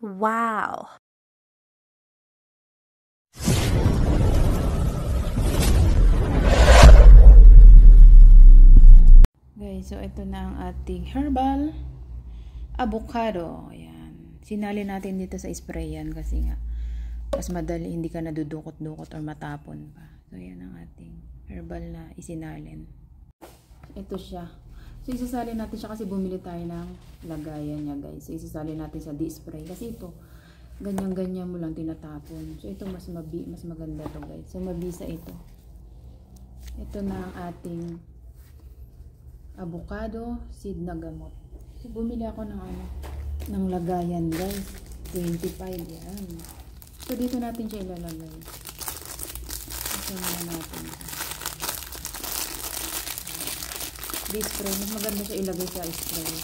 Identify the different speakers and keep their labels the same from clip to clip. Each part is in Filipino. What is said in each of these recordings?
Speaker 1: Wow!
Speaker 2: Guys, so ito na ang ating herbal avocado. Ayan. Sinali natin dito sa sprayan kasi nga mas madali, hindi ka nadudukot-dukot or matapon pa. So, yan ang ating herbal na isinalin. Ito siya. So, isasalin natin siya kasi bumili tayo ng lagayan niya, guys. So, isasalin natin sa D-spray. Kasi ito, ganyan-ganyan mo lang tinatapon. So, ito mas maganda to, guys. So, mabisa ito. Ito na ang ating avocado seed na gamot. So, bumili ako ng lagayan, guys. 25 yan. So, dito natin siya ilalagay. Ito na natin. This spray, mas maganda siya ilagay sa spray.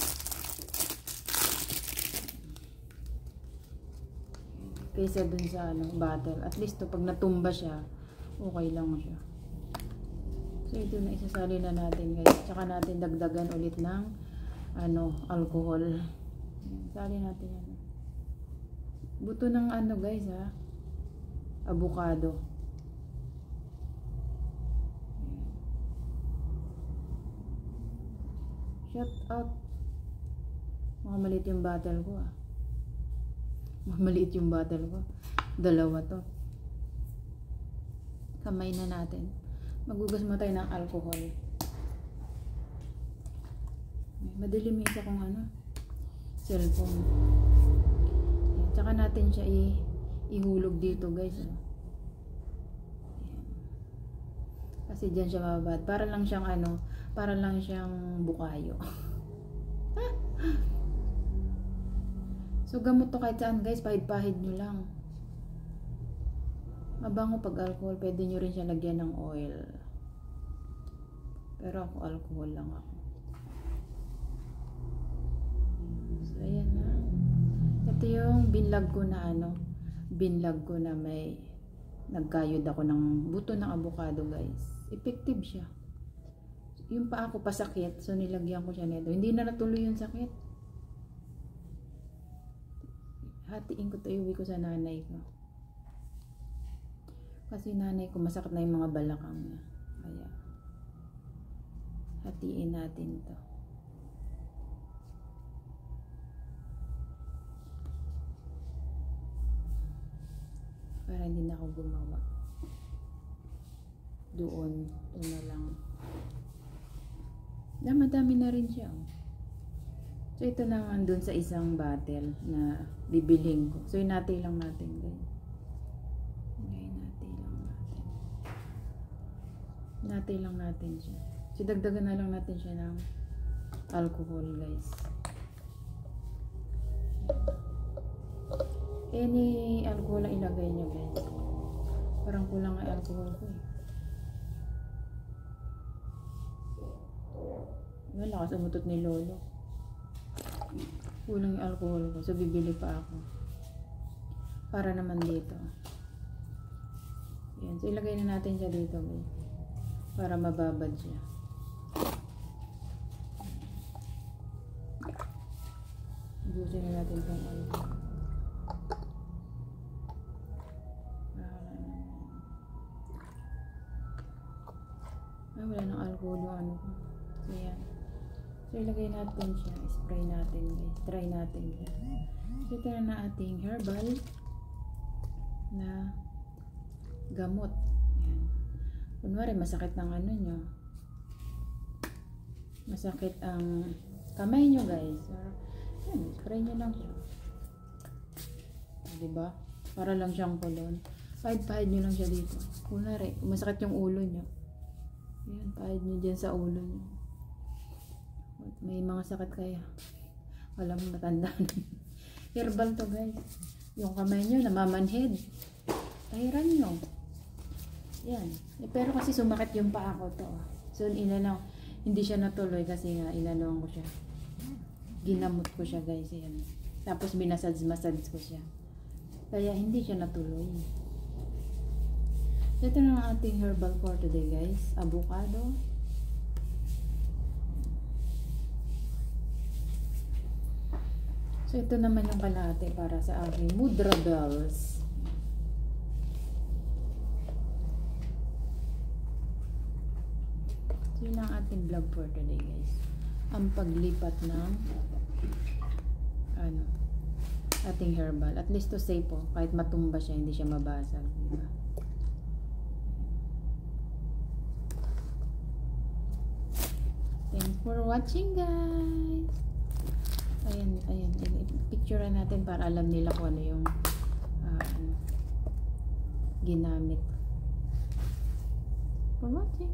Speaker 2: Kaysa dun sa bottle. At least to, pag natumba siya, okay lang siya. So, ito na isasali na natin, guys. Tsaka natin dagdagan ulit ng alcohol. Sali natin yan. Buto ng guys, ha? Avocado. Shut up. Maliit yung bottle ko, ah. Maliit yung bottle ko. Dalawa to. Kamay na natin. Magugas mo tayo ng alcohol. Madilim yung isa kong cellphone. Yan. Tsaka natin siya ihulog dito, guys. Kasi dyan siya mababad. Para lang siyang bukayo. So, gamot to kahit saan, guys. Pahid-pahid nyo lang. Mabango pag alcohol. Pwede nyo rin siya lagyan ng oil. Pero ako, alcohol lang ako. So, ayan na. Ito yung binlag ko na may nagkayod ako ng buto ng avocado, guys. Effective siya. Yung pa ako pasakit, so nilagyan ko siya nito. Hindi na natuloy yung sakit. Hatiin ko to, iuwi ko sa nanay ko. Kasi nanay ko masakit na yung mga balakang niya. Kaya hatiin natin to. Para hindi na ako gumawa. Doon, ito na lang. Madami na rin siya. So, ito naman dun sa isang bottle na bibilhin ko. So, inatay lang natin, guys. Inatay lang natin siya. So, dagdagan na lang natin siya ng alcohol, guys. Any alcohol ang ilagay niyo, guys. Parang kulang ang alcohol ko, eh. Lakas umutot ni Lolo. Kulang yung alcohol ko. So, bibili pa ako. Para naman dito. Yan. So, ilagay na natin siya dito, guys. Para mababad siya. Busin na natin itong alcohol. Wala ng alcohol yung ko. So, yan. So, ilagay natin siya. Spray natin, guys. Try natin siya. So, ito na ating herbal na gamot. Yan. Kunwari, masakit ang nyo. Masakit ang kamay nyo, guys. Yan, spray nyo lang siya. Diba? Para lang siyang kulon. Pahid-pahid nyo lang siya dito. Kunwari, masakit yung ulo nyo. Yan, pahid nyo dyan sa ulo nyo. May mga sakit kaya. Walang matanda. Herbal to, guys. Yung kamay nyo, namamanhid. Tahiran nyo. Yan. Pero kasi sumakit yung paa ko to. So, hindi siya natuloy kasi nga, inanoan ko siya. Ginamot ko siya, guys. Yan. Tapos, binasage-massage ko siya. Kaya, hindi siya natuloy. So, ito na ang ating herbal for today, guys. Avocado. So, ito naman yung kalahati para sa aking mudra bells. So, yun ang ating vlog for today, guys. Ang paglipat ng ating herbal. At least to say po, kahit matumba siya, hindi siya mabasag. Diba? Thanks for watching, guys. Ayan. Picture natin para alam nila kung ano yung ginamit. For watching.